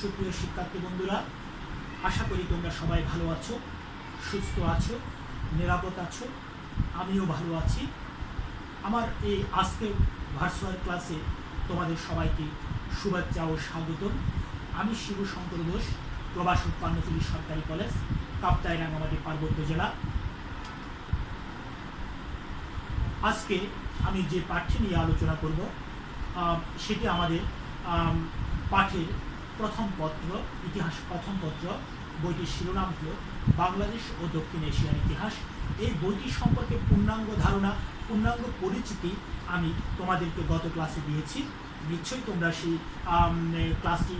সুপ্রিয় শিক্ষার্থী বন্ধুরা, আশা করি তোমরা সবাই ভালো আছো, সুস্থ আছো, নিরাপদ আছো। আমিও ভালো আছি। আমার এই আজকের ভার্চুয়াল ক্লাসে তোমাদের সবাইকে শুভেচ্ছা ও স্বাগতম। আমি শিব শঙ্কর ঘোষ, প্রবাসক পান্নতুলি সরকারি কলেজ, কাপ্তাই রাঙ্গামাটি পার্বত্য জেলা। আজকে আমি যে পাঠ্য নিয়ে আলোচনা করব সেটি আমাদের পাঠের প্রথম পত্র, ইতিহাস প্রথম পত্র। বইটির শিরোনাম হল বাংলাদেশ ও দক্ষিণ এশিয়ার ইতিহাস। এই বইটি সম্পর্কে পূর্ণাঙ্গ ধারণা, পূর্ণাঙ্গ পরিচিতি আমি তোমাদেরকে গত ক্লাসে দিয়েছি। নিশ্চয়ই তোমরা সেই ক্লাসটি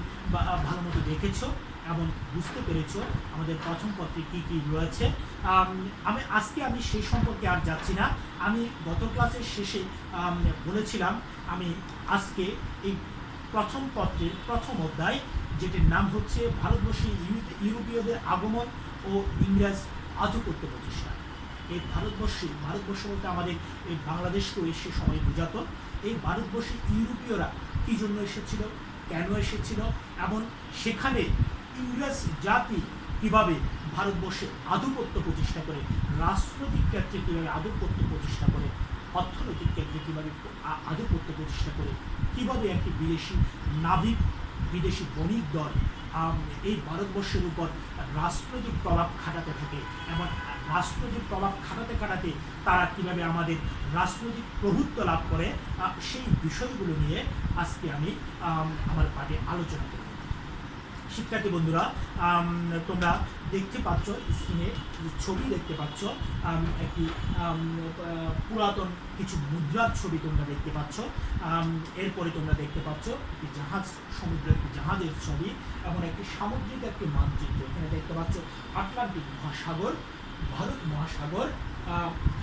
ভালো মতো দেখেছো এবং বুঝতে পেরেছো আমাদের প্রথম পত্রে কী কী রয়েছে। আমি সেই সম্পর্কে আর যাচ্ছি না। আমি গত ক্লাসের শেষে বলেছিলাম আমি আজকে এই প্রথম পত্রের প্রথম অধ্যায়, যেটির নাম হচ্ছে ভারতবর্ষে ইউরোপীয়দের আগমন ও ইংরেজ আধিপত্য প্রতিষ্ঠা। এই ভারতবর্ষ বলতে আমাদের এই বাংলাদেশকেও সে সময় বোঝাতো। এই ভারতবর্ষে ইউরোপীয়রা কী জন্য এসেছিল, কেন এসেছিল, এবং সেখানে ইংরেজ জাতি কীভাবে ভারতবর্ষে আধিপত্য প্রতিষ্ঠা করে, রাজনৈতিক ক্ষেত্রে কীভাবে আধিপত্য প্রতিষ্ঠা করে, অর্থনৈতিক ক্ষেত্রে কীভাবে আধিপত্য প্রতিষ্ঠা করে, কীভাবে একটি বিদেশি নাবিক, বিদেশি বণিক দল এই ভারতবর্ষের উপর রাজনৈতিক প্রভাব খাটাতে থাকে এবং রাজনৈতিক প্রভাব খাটাতে তারা কীভাবে আমাদের রাজনৈতিক প্রভুত্ব লাভ করে, সেই বিষয়গুলো নিয়ে আজকে আমি আমার পাঠে আলোচনা করব। শিক্ষার্থী বন্ধুরা, তোমরা দেখতে পাচ্ছ স্ক্রিনে ছবি দেখতে পাচ্ছ, একটি পুরাতন কিছু মুদ্রার ছবি তোমরা দেখতে পাচ্ছ। এরপরে তোমরা দেখতে পাচ্ছ একটি জাহাজ, সমুদ্রের একটি জাহাজের ছবি এবং একটি সামুদ্রিক একটি মানচিত্র। এখানে দেখতে পাচ্ছ আটলান্টিক মহাসাগর, ভারত মহাসাগর,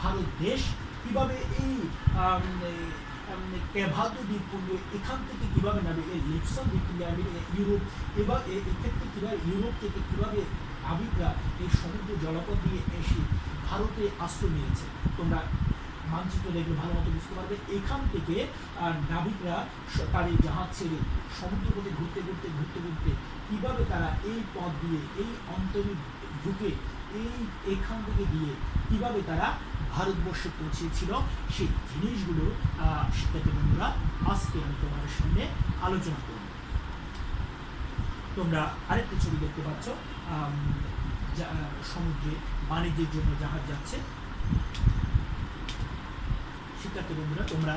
ভারত দেশ কীভাবে এই কেভাদো দ্বীপপুঞ্জ এখান থেকে কীভাবে নামে এই লিপসন দ্বীপপুঞ্জে ইউরোপ, এবার এক্ষেত্রে কীভাবে ইউরোপ থেকে কীভাবে নাবিকরা এই সমুদ্র জলপথ দিয়ে এসে ভারতে আশ্রয় নিয়েছে। তোমরা মানচিত্র দেখলে ভালো মতো বুঝতে পারবে। এখান থেকে নাবিকরা তাদের জাহাজ ছেড়ে সমুদ্রপথে ঘুরতে কীভাবে তারা এই পথ দিয়ে, এই অন্তরে ঢুকে এখান থেকে গিয়ে কীভাবে তারা ভারতবর্ষে পৌঁছেছিল, সেই জিনিসগুলো শিক্ষার্থী বন্ধুরা আজকে আমি তোমাদের সামনে আলোচনা করব। তোমরা আরেকটি ছবি দেখতে পাচ্ছ, সমুদ্রে বাণিজ্যের জন্য জাহাজ যাচ্ছে। শিক্ষার্থী বন্ধুরা, তোমরা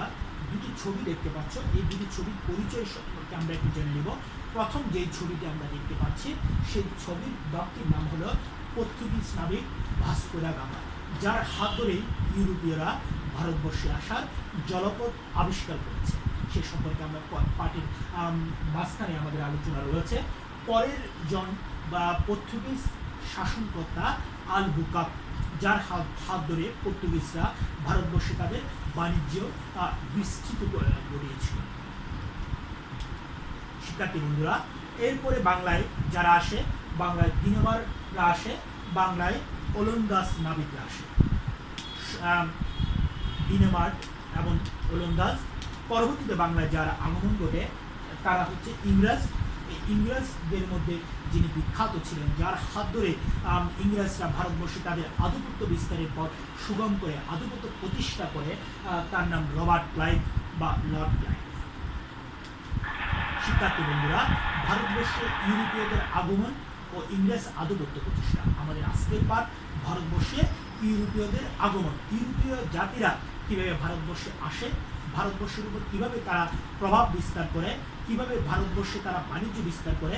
দুটি ছবি দেখতে পাচ্ছ। এই দুটি ছবির পরিচয় সম্পর্কে আমরা একটু জেনে নেব। প্রথম যেই ছবিটি আমরা দেখতে পাচ্ছি, সেই ছবির ব্যক্তির নাম হলো পর্তুগিজ নাবিক ভাস্কো দা গামা, যার হাত ধরেই ইউরোপীয়রা ভারতবর্ষে আসার জলপথ আবিষ্কার করেছে। সে সম্পর্কে আমরা পাঠের মাঝখানে আমাদের আলোচনা রয়েছে। পরের জন বা পর্তুগিজ শাসনকর্তা আলবুকার্ক, যার হাত ধরে পর্তুগিজরা ভারতবর্ষে তাদের বাণিজ্য বিস্তৃত করিয়েছিল। শিক্ষার্থী বন্ধুরা, এরপরে বাংলায় যারা আসে, বাংলায় দিনমাররা আসে, বাংলায় ওলন্দাজ নাবিকরা আসে। দিনমার্ক এবং ওলন্দাজ। পরবর্তীতে বাংলায় যারা আগমন ঘটে তারা হচ্ছে ইংরেজ। ইংরেজদের মধ্যে যিনি বিখ্যাত ছিলেন, যার হাত ধরে ইংরেজরা ভারতবর্ষে তাদের আধিপত্য বিস্তারের পর সুগম করে আধিপত্য প্রতিষ্ঠা করে, তার নাম রবার্ট ক্লাইভ বা লর্ড ক্লাইভ। শিক্ষার্থী বন্ধুরা, ভারতবর্ষে ইউরোপীয়দের আগমন ও ইংরেজ আধিপত্য প্রতিষ্ঠা। আমাদের আজকের পাঠ ভারতবর্ষে ইউরোপীয়দের আগমন। ইউরোপীয় জাতিরা কীভাবে ভারতবর্ষে আসে, ভারতবর্ষের উপর কীভাবে তারা প্রভাব বিস্তার করে, কীভাবে ভারতবর্ষে তারা বাণিজ্য বিস্তার করে,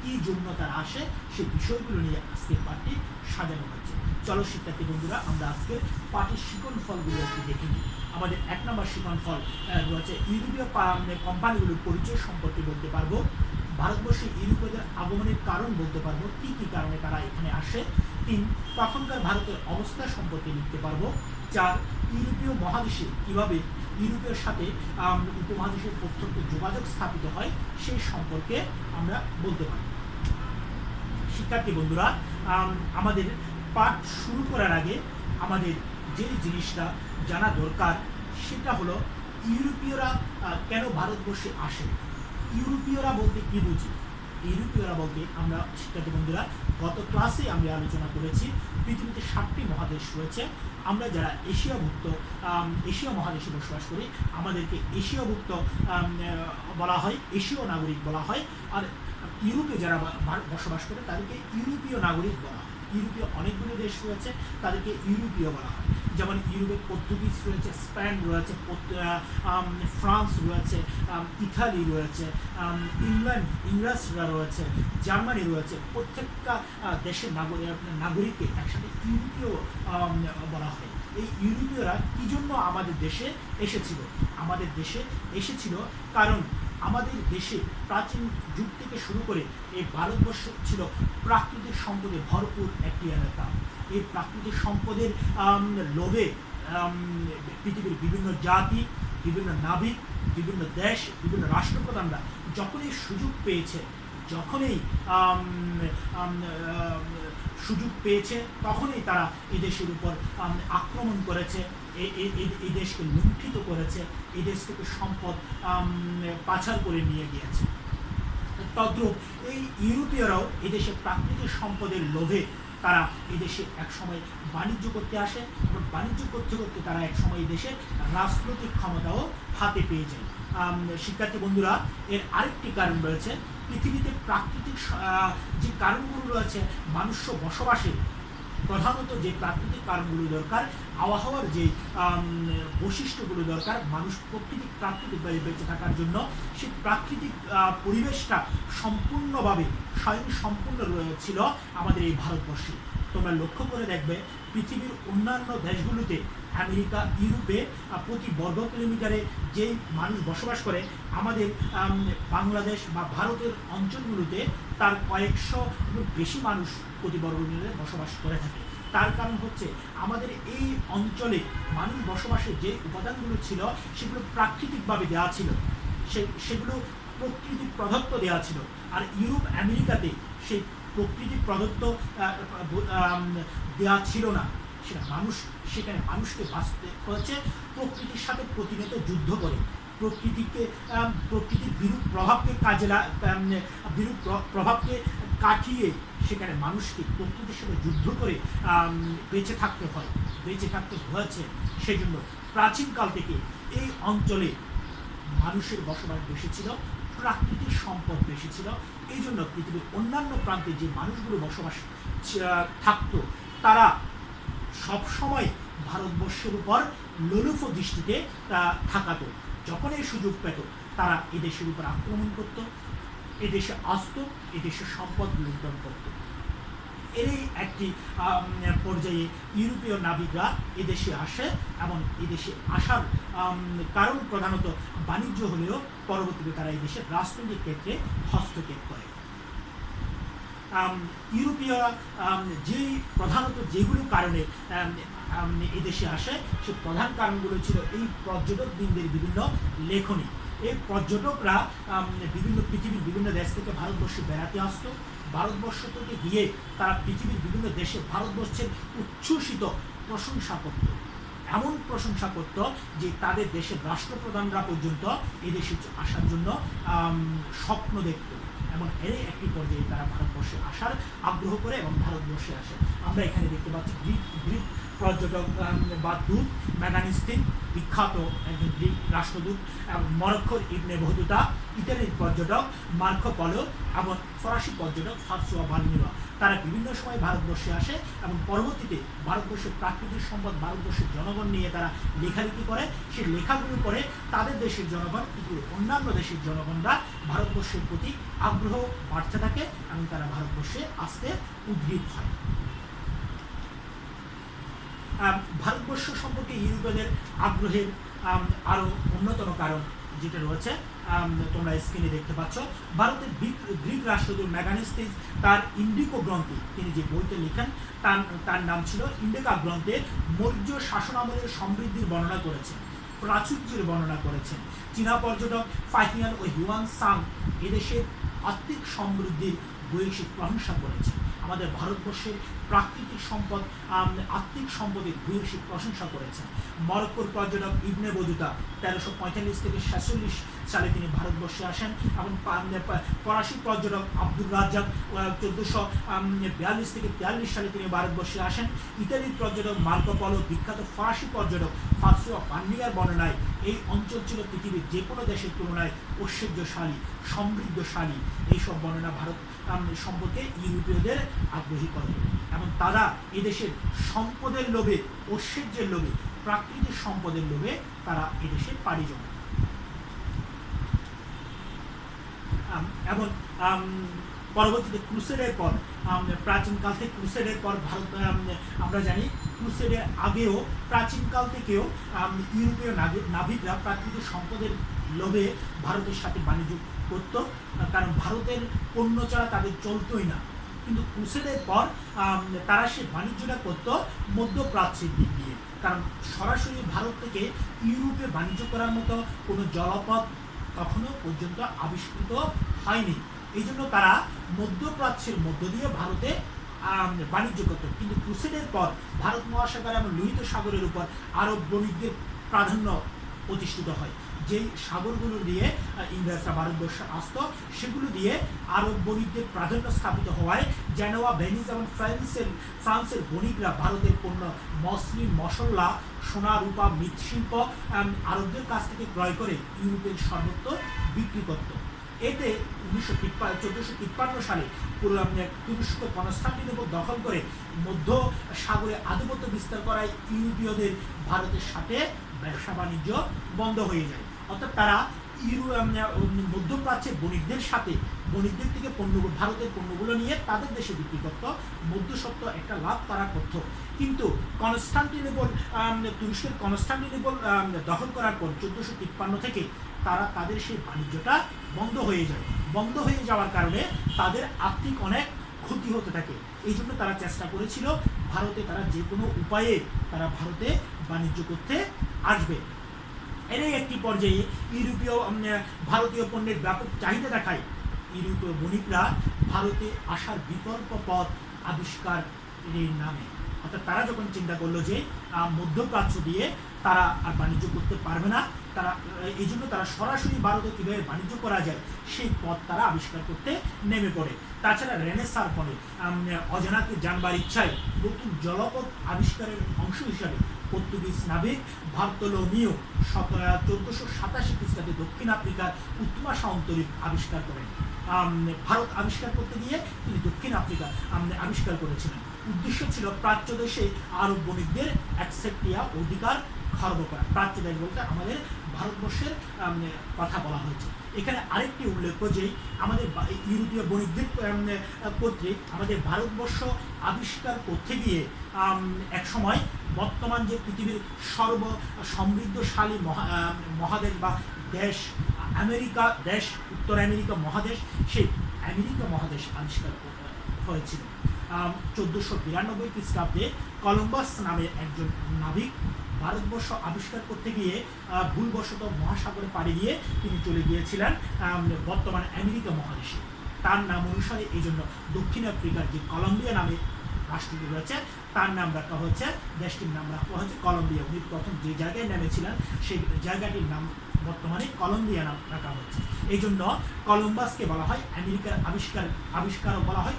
কী জন্য তারা আসে, সেই বিষয়গুলো নিয়ে আজকের পাঠটি সাজানো হচ্ছে। চলো শিক্ষার্থী বন্ধুরা, আমরা আজকের পাঠের শিকন ফলগুলো একটু দেখে নিই। আমাদের 1 নম্বর শিকন ফল রয়েছে ইউরোপীয় কোম্পানিগুলোর পরিচয় সম্পর্কে বলতে পারবো। ভারতবর্ষে ইউরোপীয়দের আগমনের কারণ বলতে পারবো, কী কী কারণে তারা এখানে আসে। 3, তখনকার ভারতের অবস্থা সম্পর্কে লিখতে পারবো। 4, ইউরোপীয় মহাদেশে কীভাবে ইউরোপের সাথে উপমহাদেশের প্রত্যক্ষ যোগাযোগ স্থাপিত হয় সেই সম্পর্কে আমরা বলতে পারি। শিক্ষার্থী বন্ধুরা, আমাদের পাঠ শুরু করার আগে আমাদের যে জিনিসটা জানা দরকার সেটা হলো ইউরোপীয়রা কেন ভারতবর্ষে আসে। ইউরোপীয়রা বলতে কী বুঝি? ইউরোপীয়রা বলতে আমরা শিক্ষার্থী বন্ধুরা গত ক্লাসে আমরা আলোচনা করেছি পৃথিবীতে 7টি মহাদেশ রয়েছে। আমরা যারা এশিয়া মহাদেশে বসবাস করি আমাদেরকে এশিয়াভুক্ত বলা হয়, এশীয় নাগরিক বলা হয়। আর ইউরোপে যারা বসবাস করে তাদেরকে ইউরোপীয় নাগরিক বলা হয়। ইউরোপীয় অনেকগুলো দেশ রয়েছে, তাদেরকে ইউরোপীয় বলা হয়। যেমন ইউরোপে পর্তুগিজ রয়েছে, স্পেন রয়েছে, ফ্রান্স রয়েছে, ইতালি রয়েছে, ইংরেজরা রয়েছে, জার্মানি রয়েছে। প্রত্যেকটা দেশের নাগরিককে একসাথে ইউরোপীয় বলা হয়। এই ইউরোপীয়রা কি জন্য আমাদের দেশে এসেছিল? আমাদের দেশে এসেছিল কারণ আমাদের দেশে প্রাচীন যুগ থেকে শুরু করে এই ভারতবর্ষ ছিল প্রাকৃতিক সম্পদে ভরপুর একটি এলাকা। এই প্রাকৃতিক সম্পদের লোভে পৃথিবীর বিভিন্ন জাতি, বিভিন্ন নাবিক, বিভিন্ন দেশ, বিভিন্ন রাষ্ট্রপ্রধানরা যখনই সুযোগ পেয়েছে তখনই তারা এই দেশের উপর আক্রমণ করেছে, এই দেশকে লুণ্ঠিত করেছে, এই দেশ থেকে সম্পদ পাচার করে নিয়ে গিয়েছে। তদ্রূপ এই ইউরোপীয়রাও এদেশে প্রাকৃতিক সম্পদের লোভে তারা এদেশে একসময় বাণিজ্য করতে আসে এবং বাণিজ্য করতে করতে তারা একসময় এই দেশের রাজনৈতিক ক্ষমতাও হাতে পেয়ে যায়। শিক্ষার্থী বন্ধুরা, এর আরেকটি কারণ রয়েছে। পৃথিবীতে প্রাকৃতিক যে কারণগুলো রয়েছে মানুষ বসবাসে, প্রধানত যে প্রাকৃতিক কারণগুলো দরকার, আবহাওয়ার যে বৈশিষ্ট্যগুলো দরকার মানুষ প্রাকৃতিকভাবে বেঁচে থাকার জন্য, সেই প্রাকৃতিক পরিবেশটা সম্পূর্ণভাবে স্বয়ংসম্পূর্ণ ছিল আমাদের এই ভারতবর্ষে। তোমরা লক্ষ্য করে দেখবে পৃথিবীর অন্যান্য দেশগুলোতে, আমেরিকা, ইউরোপে প্রতি বর্গ কিলোমিটারে যেই মানুষ বসবাস করে, আমাদের বাংলাদেশ বা ভারতের অঞ্চলগুলোতে তার কয়েকশো বেশি মানুষ প্রতি বর্গ কিলোমিটারে বসবাস করে থাকে। তার কারণ হচ্ছে আমাদের এই অঞ্চলে মানুষ বসবাসের যে উপাদানগুলো ছিল সেগুলো প্রাকৃতিকভাবে দেওয়া ছিল, সেগুলো প্রকৃতিক প্রদত্ত দেওয়া ছিল। আর ইউরোপ, আমেরিকাতে সেই প্রকৃতিক প্রদত্ত দেওয়া ছিল না। সেখানে মানুষকে বাঁচতে হয়েছে প্রকৃতির সাথে প্রতিনিয়ত যুদ্ধ করে, প্রকৃতির বিরূপ প্রভাবকে কাটিয়ে সেখানে মানুষকে প্রকৃতির সাথে যুদ্ধ করে বেঁচে থাকতে হয়েছে। সেই জন্য প্রাচীনকাল থেকে এই অঞ্চলে মানুষের বসবাস বেশি ছিল, প্রাকৃতিক সম্পদ বেশি ছিল। এই জন্য পৃথিবীর অন্যান্য প্রান্তে যে মানুষগুলো বসবাস থাকতো তারা সবসময় ভারতবর্ষের উপর লোলুপ দৃষ্টিতে থাকাতো। যখন এই সুযোগ পেত তারা এদেশের উপর আক্রমণ করত, এদেশে আসতো, এদেশের সম্পদ লুণ্ঠন করত। এরই একটি পর্যায়ে ইউরোপীয় নাবিকরা এদেশে আসে এবং এদেশে আসার কারণ প্রধানত বাণিজ্য হলেও পরবর্তীতে তারা এই দেশের রাজনৈতিক ক্ষেত্রে হস্তক্ষেপ করে। ইউরোপীয় প্রধানত যেগুলো কারণে এদেশে আসে সে প্রধান কারণগুলো ছিল এই পর্যটকবৃন্দের বিভিন্ন লেখনী। এই পর্যটকরা পৃথিবীর বিভিন্ন দেশ থেকে ভারতবর্ষে বেড়াতে আসতো। ভারতবর্ষ থেকে গিয়ে তারা পৃথিবীর বিভিন্ন দেশে ভারতবর্ষের উচ্ছ্বসিত প্রশংসা করত, এমন প্রশংসা করত যে তাদের দেশের রাষ্ট্রপ্রধানরা পর্যন্ত এদেশে আসার জন্য স্বপ্ন দেখত। এবং এর একটি পর্যায়ে তারা ভারতবর্ষে আসার আগ্রহ করে এবং ভারতবর্ষে আসে। আমরা এখানে দেখতে পাচ্ছি গ্রিক পর্যটক বা দূত মেগানিস্তিন, বিখ্যাত একজন গ্রিক রাষ্ট্রদূত, এবং মরক্কোর ইবনে বতুতা, ইতালির পর্যটক মার্কো পোলো এবং ফরাসি পর্যটক ফ্রান্সোয়া ভালমিরা। তারা বিভিন্ন সময় ভারতবর্ষে আসে এবং পরবর্তীতে ভারতবর্ষের প্রাকৃতিক সম্পদ, ভারতবর্ষের জনগণ নিয়ে তারা লেখালেখি করে। সেই লেখাগুলো করে তাদের দেশের জনগণ, অন্যান্য দেশের জনগণরা ভারতবর্ষের প্রতি আগ্রহ বাড়তে থাকে এবং তারা ভারতবর্ষে আসতে উদ্গ্রীব হয়। ভারতবর্ষ সম্পর্কে ইউরোপীয়দের আগ্রহের আরও অন্যতম কারণ যেটা রয়েছে তোমরা স্ক্রিনে দেখতে পাচ্ছ। ভারতের গ্রিক রাষ্ট্রদূত মেগানিস্তিস তার ইন্ডিকো গ্রন্থে, তিনি যে বইতে লেখেন তার নাম ছিল ইন্ডিকা গ্রন্থে, মৌর্য শাসনামলের সমৃদ্ধির বর্ণনা করেছেন, প্রাচুর্যের বর্ণনা করেছেন। চীনা পর্যটক ফাহিয়ান ও হিউয়ান সাং এদেশের আত্মিক সমৃদ্ধির বৈশ্বিক প্রশংসা করেছেন। আমাদের ভারতবর্ষের প্রাকৃতিক সম্পদ, আত্মিক সম্পদের ভূয়সী প্রশংসা করেছেন। মরক্কোর পর্যটক ইবনে বতুতা 1345 থেকে 46 সালে তিনি ভারতবর্ষে আসেন, এবং ফরাসি পর্যটক আব্দুর রাজ্জাক 1442 থেকে 43 সালে তিনি ভারতবর্ষে আসেন। ইতালির পর্যটক মার্কো পোলো, বিখ্যাত ফরাসি পর্যটক ফার্সিও পান্নিয়ার বর্ণনায় এই অঞ্চল ছিল পৃথিবীর যে কোনো দেশের তুলনায় ঐশ্বর্যশালী, সমৃদ্ধশালী। এইসব বর্ণনা ভারত সম্পর্কে ইউরোপীয়দের আগ্রহী করে, এবং তারা এদেশের সম্পদের লোভে, ঐশ্বর্যের লোভে, প্রাকৃতিক সম্পদের লোভে তারা এদেশে পাড়ি জমায়। এবং পরবর্তীতে ক্রুসেডের পর, প্রাচীনকাল থেকে ক্রুসেডের পর ভারত, আমরা জানি ক্রুসেডের আগেও প্রাচীনকাল থেকেও ইউরোপীয় নাবিকরা প্রাকৃতিক সম্পদের লোভে ভারতের সাথে বাণিজ্য করত, কারণ ভারতের পণ্য ছাড়া তাদের চলতোই না। কিন্তু ক্রুসেডের পর তারা সে বাণিজ্যটা করত মধ্যপ্রাচ্যের দিক দিয়ে, কারণ সরাসরি ভারত থেকে ইউরোপে বাণিজ্য করার মতো কোনো জলপথ তখনও পর্যন্ত আবিষ্কৃত হয়নি। এই জন্য তারা মধ্যপ্রাচ্যের মধ্য দিয়ে ভারতে বাণিজ্য করত। কিন্তু ক্রুসেডের পর ভারত মহাসাগর এবং লোহিত সাগরের উপর আরব বণিকদের প্রাধান্য প্রতিষ্ঠিত হয়। যেই সাগরগুলো দিয়ে ইংরেজরা ভারতবর্ষে আসত, সেগুলো দিয়ে আরব বণিকদের প্রাধান্য স্থাপিত হওয়ায় জেনোয়া, ভেনিস এবং ফ্রান্সের বণিকরা ভারতের পণ্য, মসলিন, মশলা, সোনা, রূপা, মৃৎশিল্প আরবদের কাছ থেকে ক্রয় করে ইউরোপের সর্বত্র বিক্রি করত। এতে 1453 সালে তুরস্ক কনস্টান্টিনোপল দখল করে মধ্য সাগরে আধিপত্য বিস্তার করায় ইউরোপীয়দের ভারতের সাথে ব্যবসা বাণিজ্য বন্ধ হয়ে যায়। অর্থাৎ তারা মধ্যপ্রাচ্যের বণিকদের থেকে ভারতের পণ্যগুলো নিয়ে তাদের দেশে বিক্রি করত, মধ্যস্বত্ব একটা লাভ তারা করত। কিন্তু তুরস্কের কনস্টান্টিনোপল দখল করার পর 1453 থেকে তাদের সেই বাণিজ্যটা বন্ধ হয়ে যায়। বন্ধ হয়ে যাওয়ার কারণে তাদের আর্থিক অনেক ক্ষতি হতে থাকে। এই জন্য তারা চেষ্টা করেছিল ভারতে তারা যে কোনো উপায়ে তারা ভারতে বাণিজ্য করতে আসবে। এরই একটি পর্যায়ে ভারতীয় পণ্যের ব্যাপক চাহিদা দেখায় ইউরোপীয় বণিকরা ভারতে আসার বিকল্প পথ আবিষ্কারের নামে। অর্থাৎ তারা যখন চিন্তা করলো যে মধ্যপ্রাচ্য দিয়ে তারা আর বাণিজ্য করতে পারবে না, এই জন্য তারা সরাসরি ভারতে কীভাবে বাণিজ্য করা যায় সেই পথ তারা আবিষ্কার করতে নেমে পড়ে। তাছাড়া রেনেসাঁর ফলে অজানাকে জানবার ইচ্ছায় নতুন জলপথ আবিষ্কারের অংশ হিসাবে পর্তুগিজ নাবিক বার্তোলোমিও 1487 খ্রিস্টাব্দে দক্ষিণ আফ্রিকার উত্তমাশা অন্তরীপ আবিষ্কার করেন। ভারত আবিষ্কার করতে গিয়ে তিনি দক্ষিণ আফ্রিকা আবিষ্কার করেছিলেন। উদ্দেশ্য ছিল প্রাচ্য দেশে আরব বণিকদের একচেটিয়া অধিকার খর্ব করা। প্রাচ্য দেশ বলতে আমাদের ভারতবর্ষের কথা বলা হয়েছে। এখানে আরেকটি উল্লেখ্য যে আমাদের ইউরোপীয় বণিকদের কর্তৃক আমাদের ভারতবর্ষ আবিষ্কার করতে গিয়ে একসময় বর্তমান যে পৃথিবীর সর্ব সমৃদ্ধশালী মহাদেশ বা দেশ আমেরিকা দেশ, উত্তর আমেরিকা মহাদেশ, সেই আমেরিকা মহাদেশ আবিষ্কার হয়েছিল 1492 খ্রিস্টাব্দে। কলম্বাস নামে একজন নাবিক ভারতবর্ষ আবিষ্কার করতে গিয়ে ভুলবশত মহাসাগরে পাড়ি দিয়ে তিনি চলে গিয়েছিলেন বর্তমান আমেরিকা মহাদেশে। তার নাম অনুসারে এই জন্য দক্ষিণ আফ্রিকার যে কলম্বিয়া নামে রাষ্ট্রটি রয়েছে তার নাম রাখা হয়েছে, দেশটির নাম রাখা হয়েছে কলম্বিয়া। উনি প্রথম যে জায়গায় নেমেছিলেন সেই জায়গাটির নাম বর্তমানে কলম্বিয়া নাম রাখা হচ্ছে। এই জন্য কলম্বাসকে বলা হয় আমেরিকার আবিষ্কারক বলা হয়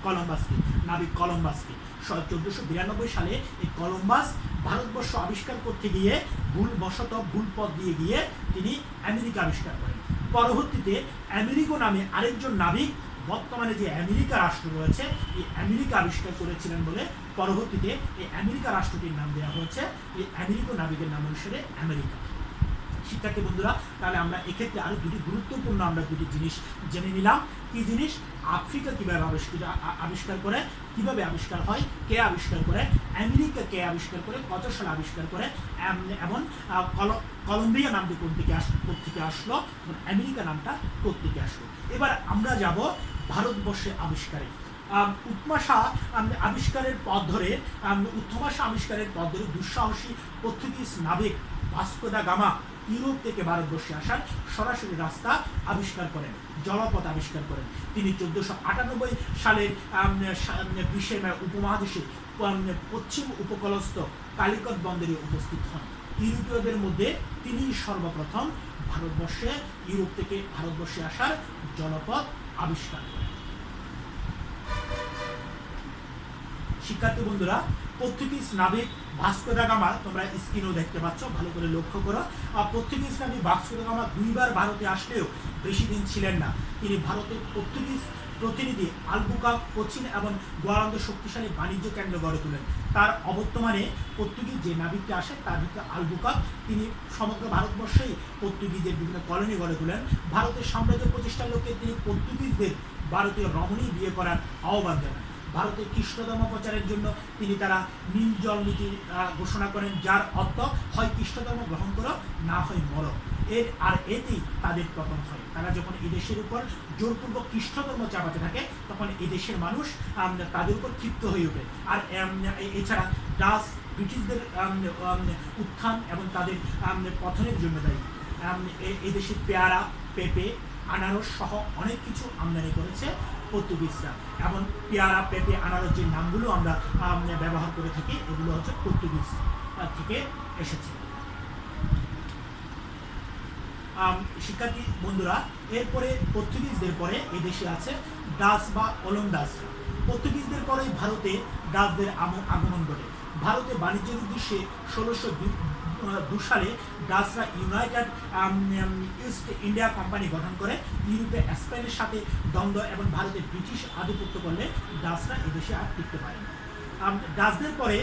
কলম্বাসকে, নাবিক কলম্বাসকে। 1492 সালে এই কলম্বাস ভারতবর্ষ আবিষ্কার করতে গিয়ে ভুল পথ দিয়ে গিয়ে তিনি আমেরিকা আবিষ্কার করেন। পরবর্তীতে আমেরিকা নামে আরেকজন নাবিক বর্তমানে যে আমেরিকা রাষ্ট্র রয়েছে এই আমেরিকা আবিষ্কার করেছিলেন বলে পরবর্তীতে এই আমেরিকা রাষ্ট্রটির নাম দেওয়া হয়েছে এই আমেরিকা নাবিকের নাম অনুসারে আমেরিকা। শিক্ষার্থী বন্ধুরা, তাহলে আমরা এক্ষেত্রে আরো গুরুত্বপূর্ণ দুটি জিনিস জেনে নিলাম। কি জিনিস? আফ্রিকা কিভাবে আবিষ্কার করে, কিভাবে আবিষ্কার হয়, কে আবিষ্কার করে, আমেরিকা কে আবিষ্কার করে, কত সালে আবিষ্কার করে, এবং কলম্বিয়া নামটি কোথা থেকে আসলো, আমেরিকা নামটা কোথা থেকে আসলো। এবার আমরা যাব ভারতবর্ষের আবিষ্কারে। উৎমাশা আবিষ্কারের পথ ধরে উৎমাশা আবিষ্কারের পথ ধরে দুঃসাহসী পর্তুগিজ নাবিক ভাস্কো দা গামা ইউরোপ থেকে ভারতবর্ষে আসার সরাসরি রাস্তা আবিষ্কার করেন, জলপথ আবিষ্কার করেন। তিনি 1498 সালের 20 মে উপমহাদেশে পশ্চিম উপকূলস্থ কালিকট বন্দরে উপস্থিত হন। ইউরোপীয়দের মধ্যে তিনি সর্বপ্রথম ইউরোপ থেকে ভারতবর্ষে আসার জলপথ আবিষ্কার করেন। শিক্ষার্থী বন্ধুরা, পর্তুগিজ নাবিক ভাস্কো দা গামা, তোমরা স্ক্রিনেও দেখতে পাচ্ছ, ভালো করে লক্ষ্য করো। পর্তুগিজ নাবিক ভাস্কো দা গামা 2 বার ভারতে আসলেও বেশি দিন ছিলেন না। তিনি ভারতের পর্তুগিজ প্রতিনিধি আলবুকাক, কোচিন এবং গোয়ালন্দ শক্তিশালী বাণিজ্য কেন্দ্র গড়ে তোলেন। তার অবর্তমানে পর্তুগিজ যে নাবিকটা আসে তার ভিতরে আলবুকাক, তিনি সমগ্র ভারতবর্ষেই পর্তুগিজের বিভিন্ন কলোনি গড়ে তোলেন। ভারতের সাম্রাজ্য প্রতিষ্ঠার লক্ষ্যে তিনি পর্তুগিজদের ভারতীয় রমণী বিয়ে করার আহ্বান জানান। ভারতের খ্রিস্ট ধর্ম প্রচারের জন্য তিনি তারা নীল জল নীতি ঘোষণা করেন, যার অর্থ হয় খ্রিস্ট ধর্ম গ্রহণ করো, না হয় মরো। এতেই তাদের পতন হয়। তারা যখন এদেশের উপর জোরপূর্বক খ্রিস্ট ধর্ম চাপাতে থাকে, তখন এদেশের মানুষ তাদের উপর ক্ষিপ্ত হয়ে ওঠে। আর এছাড়া ডাচ ব্রিটিশদের উত্থান এবং তাদের পতনের জন্য দায়ী। এদেশের পেয়ারা, পেঁপে, আনারস সহ অনেক কিছু আমদানি করেছে পর্তুগিজরা, এবং পেয়ারা, পেঁপে, আনারস যে নামগুলো আমরা ব্যবহার করে থাকি, এগুলো হচ্ছে পর্তুগিজ থেকে এসেছে। শিক্ষার্থী বন্ধুরা, এরপরে পর্তুগিজদের পরে এদেশে আছে ডাচ বা ওলন্দাজরা। পর্তুগিজদের পরে ভারতে ডাচদের আগমন ঘটে। ভারতে বাণিজ্যের উদ্দেশ্যে 1602 সালে ডাচরা ইউনাইটেড ইস্ট ইন্ডিয়া কোম্পানি গঠন করে। ইউরোপে স্পেনের সাথে দ্বন্দ্ব এবং ভারতে ব্রিটিশ আধিপত্য করলে ডাচরা এদেশে আর টিকতে পারে না। ডাচদের পরে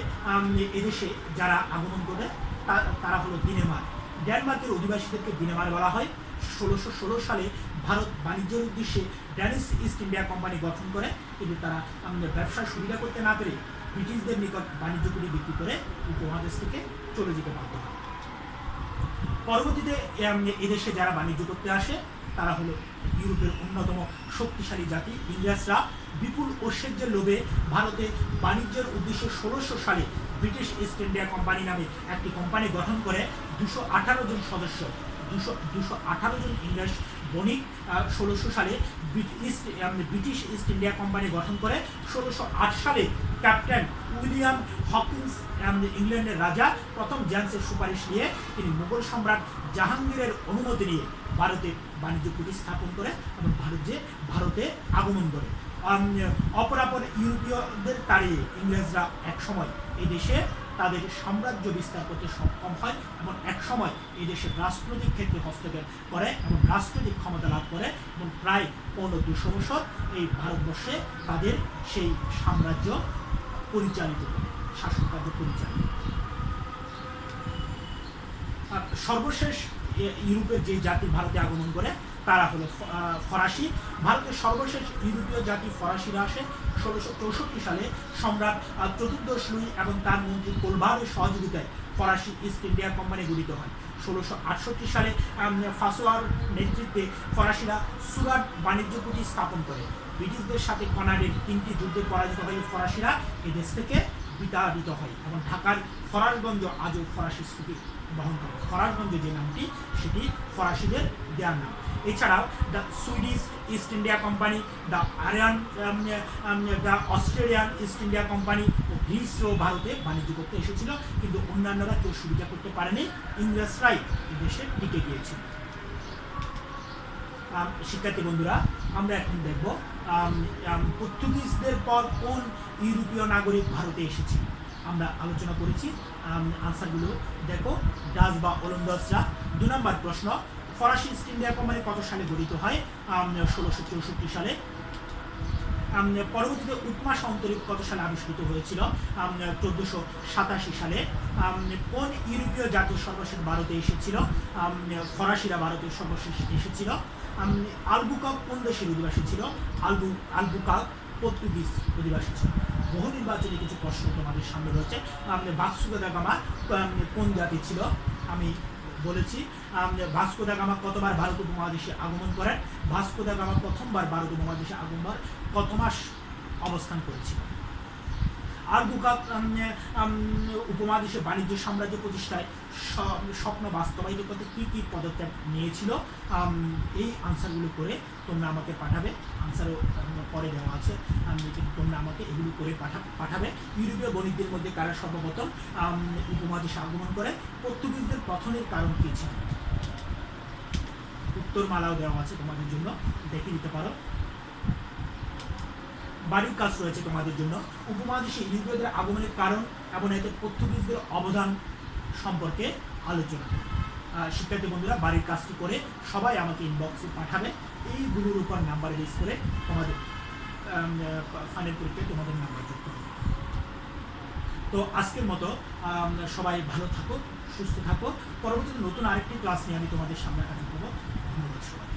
এদেশে যারা আগমন করে তারা হলো ডেনমার্ক। ডেনমার্কের অধিবাসীদেরকে ডেনমার্ক বলা হয়। 1616 সালে ভারত বাণিজ্যের উদ্দেশ্যে ড্যানিশ ইস্ট ইন্ডিয়া কোম্পানি গঠন করে, কিন্তু তারা ব্যবসার সুবিধা করতে না পেরে ব্রিটিশদের নিকট বাণিজ্য করে বিক্রি করে উপমহাদেশ থেকে চলে যেতে বাধ্য হয়। পরবর্তীতে এদেশে যারা বাণিজ্য করতে আসে তারা হলো ইউরোপের অন্যতম শক্তিশালী জাতি ইংরেজরা। বিপুল ঐশ্বর্যের লোভে ভারতে বাণিজ্যের উদ্দেশ্যে 1600 সালে ব্রিটিশ ইস্ট ইন্ডিয়া কোম্পানি নামে একটি কোম্পানি গঠন করে 218 জন সদস্য, 218 জন ইংরেজ বণিক 1600 সালে ব্রিটিশ ইস্ট ইন্ডিয়া কোম্পানি গঠন করে। 1608 সালে ক্যাপ্টেন উইলিয়াম হকিন্স ইংল্যান্ডের রাজা প্রথম জেমসের সুপারিশ নিয়ে তিনি মুঘল সম্রাট জাহাঙ্গীরের অনুমতি নিয়ে ভারতে বাণিজ্য কুটির স্থাপন করে এবং ভারতে আগমন করে। অপরাপর ইউরোপীয়দের তাড়িয়ে ইংরেজরা একসময় এই দেশে তাদের সাম্রাজ্য বিস্তার করতে সক্ষম হয় এবং একসময় এই দেশের রাজনৈতিক ক্ষেত্রে হস্তক্ষেপ করে এবং রাজনৈতিক ক্ষমতা লাভ করে এবং প্রায় 15-200 বছর এই ভারতবর্ষে তাদের সেই সাম্রাজ্য পরিচালিত করে, শাসনকার্য পরিচালিত। সর্বশেষ ইউরোপের যে জাতি ভারতে আগমন করে তারা হলো ফরাসি। ভারতের সর্বশেষ ইউরোপীয় জাতি ফরাসিরা আসে 1664 সালে সম্রাট চতুর্দশ লুই এবং তার মন্ত্রী কোলভারের সহযোগিতায় ফরাসি ইস্ট ইন্ডিয়া কোম্পানি গঠিত হয়। 1668 সালে ফাসোয়ার নেতৃত্বে ফরাসিরা সুরাট বাণিজ্য কুটির স্থাপন করে। ব্রিটিশদের সাথে কনাডের 3টি যুদ্ধে পরাজিত হয়ে ফরাসিরা এই দেশ থেকে বিতাড়িত হয় এবং ঢাকার ফরাসগঞ্জ আজও ফরাসি স্থিতি বহন করে। ফরাসগঞ্জ যে নামটি সেটি ফরাসিদের দেওয়ার নাম। এছাড়াও the Swedish East India Company, the Australian East India Company ও গ্রিসও ভারতে বাণিজ্য করতে এসেছিল, কিন্তু অন্যান্যরা কেউ সুবিধা করতে পারেনি, ইংরেজরাই দেশে টিকে গিয়েছিল। শিক্ষার্থী বন্ধুরা, আমরা এখন দেখব পর্তুগিজদের পর কোন ইউরোপীয় নাগরিক ভারতে এসেছিল। আমরা আলোচনা করেছি, আনসারগুলো দেখো। ডাচ বা ওলন্দাজরা। 2 নম্বর প্রশ্ন, ফরাসি ইস্ট ইন্ডিয়া কোম্পানি কত সালে গঠিত হয়? 1664 সালে। পরবর্তীতে উপমাশা অন্তরীপ কত সালে আবিষ্কৃত হয়েছিল? 1487 সালে। কোন ইউরোপীয় জাতি সর্বশেষ ভারতে এসেছিল? ফরাসিরা ভারতে সর্বশেষ এসেছিল। আলবুকাক কোন দেশের অধিবাসী ছিল? আলবুকাক পর্তুগিজ অধিবাসী ছিল। বহু নির্বাচনে কিছু প্রশ্ন তোমাদের সামনে রয়েছে। ভাস্কো দা গামা কোন জাতি ছিল? আমি বলেছি। ভাস্কো দা গামা কতবার ভারত উপমহাদেশে আগমন করেন? ভাস্কো দা গামা প্রথমবার ভারত উপমহাদেশে আগমন কত মাস অবস্থান করেছিল। আরবুকা উপমহাদেশে বাণিজ্য সাম্রাজ্য প্রতিষ্ঠায় স্বপ্ন বাস্তবায়িত করতে কী কী পদক্ষেপ নিয়েছিল, এই আনসারগুলো করে তোমরা আমাকে পাঠাবে। আনসারও পরে দেওয়া আছে, তোমরা আমাকে এগুলো করে পাঠাবে। ইউরোপীয় বণিকদের মধ্যে কারা সর্বপ্রথম উপমহাদেশে আগমন করে? পর্তুগিজদের পতনের কারণ কী ছিল? উত্তরমালাও দেওয়া আছে তোমাদের জন্য, দেখে দিতে পারো। বাড়ির কাজ রয়েছে তোমাদের জন্য। উপমহাদেশে ইউরোপীয়দের আগমনের কারণ এবং এতে পর্তুগিজদের অবদান সম্পর্কে আলোচনা। শিক্ষার্থী বন্ধুরা, বাড়ির কাজটি করে সবাই আমাকে ইনবক্সে পাঠাবে। এইগুলোর উপর নাম্বার বেস করে তোমাদের ফাইনাল পরীক্ষায় তোমাদের নাম্বার যোগ করবে। তো আজকের মতো সবাই ভালো থাকো, সুস্থ থাকো। পরবর্তীতে নতুন আরেকটি ক্লাস নিয়ে আমি তোমাদের সামনে হাজির হবো। ধন্যবাদ সবাই।